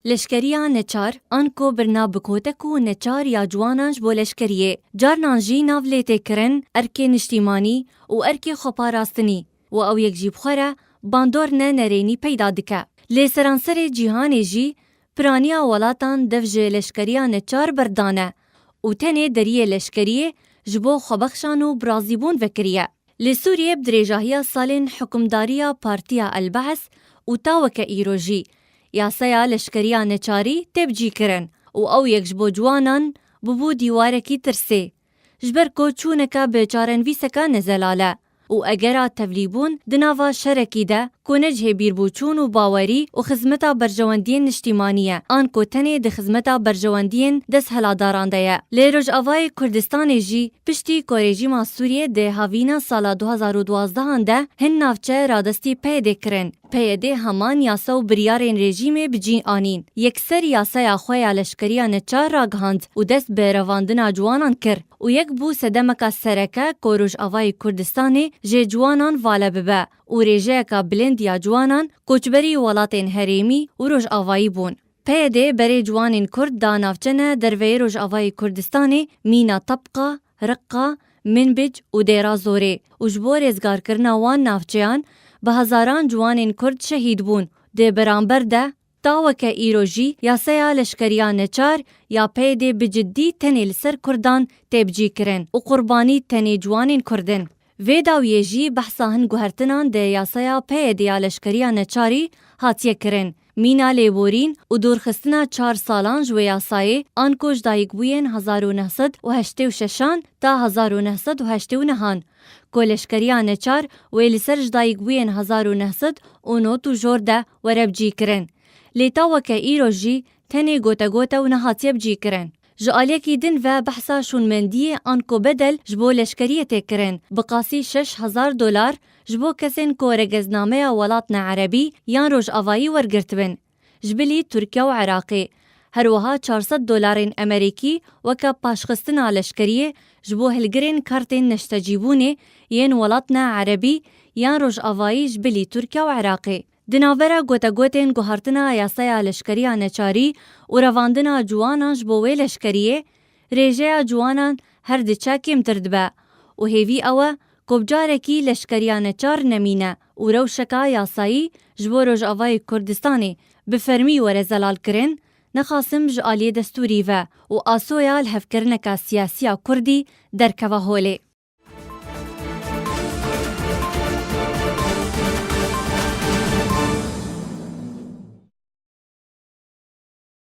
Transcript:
لشکریان نچار آنکو برنا بکوتکو نچار یا جوانانج بو لشکریه جارنان جی ناو لیته کرن ارکی نشتیمانی و ارکی خوپاراستنی و او یک جیب خوره باندور نه نرینی پیدا دکه. لی سرانسر جیهان جی پرانیا ولاتان دفجه لشکریان نچار بردانه و تنه دریه لشکریه جبو خوبخشان و برازیبون وکریه. لی سوریه بدریجاهی سالین حکمداریا پارتیا البعث و تاوک ایروجی یاسایا لشکریان نچاری تبجی کرن و او یک جبو جوانان ببو دیوارکی ترسه. جبر کو چونکا بچارن ویسکا نزلاله و اگرا تبلیبون دناوا شرکی ده کنجه بیربوچون و باوری و خزمتا برجواندین نشتیمانیه آن کو تنه ده خزمتا برجواندین دست هلاداران ده. لیروج آوای کردستان جی پشتی کوریجیما سوریه ده هاوینا سالا 2012 ده هن نافچه رادستی پیده کرن. پیده همان یاسا و بریارین رژیم بجین آنین. یکسر یاسا خویا لشکریا نچار را گهاند و دست به رواندنا جوانان کر و یک بو سدمکا سرکه کوروش آوای کردستان جه جوانان والا ببه و رژه که بلند یا جوانان کوچبری ولاتین هریمی و روش آوایی بون. پیده بری جوانین کرد دانافچنه دروی روش آوای کردستان مینا طبقه، رقه، منبج و دیرا زوره و جبور ازگار کرنا وان نافچیان به هزاران جوانین کرد شهید بون. ده برانبر ده تاوک ایروجی یاسایا لشکریان نچار یا پیده بجدی تنی لسر کردان تبجی کرن و قربانی تنی جوانین کردن. ویداویه جی بحثا هن گوهرتنان ده یاسایا پیده یا لشکریان نچاری هاتیه کرن. مینا لیبورین و دورخستنا 4 سالان جو یاسای آنکوش دایک بوین 1986 تا 1989 کو لشکریان نچار ویلی سرج دایک بوین 1909 جورده وربجی کرن. لیتاوک ایروجی تنی گوتا گوتا و نهاتیه بجی کرن. جعالیکی دن و بحثا شون مندیه آنکو بدل جبو لشکریه تکرن بقاسی $6,000 جبو کسین کو رگزنامه ولاتنا عربی یان روش آوایی ورگرتبن. جبلی ترکیه و عراقی. هروها $400 امریکی وکا پاشخستنا لشکریه جبو هلگرین کارتین نشتجیبونه ین ولاتنا عربی یان روش آوایی جبلی ترکیه و عراقی. دناورا گوتا گوتین گوهرتنا یاسایا لشکریان نچاری و رواندنا جوانان جبوه لشکریه ریجه جوانان هر دچا کم تردبه و هیوی اوه کبجارکی لشکریان نچار نمینه و روشکا یاسایی جبو روش آوای کردستانی بفرمی و رزلال کرن نخاسم جعالی دستوری و آسویا الهفکرنکا سیاسیا کردی در کواهوله.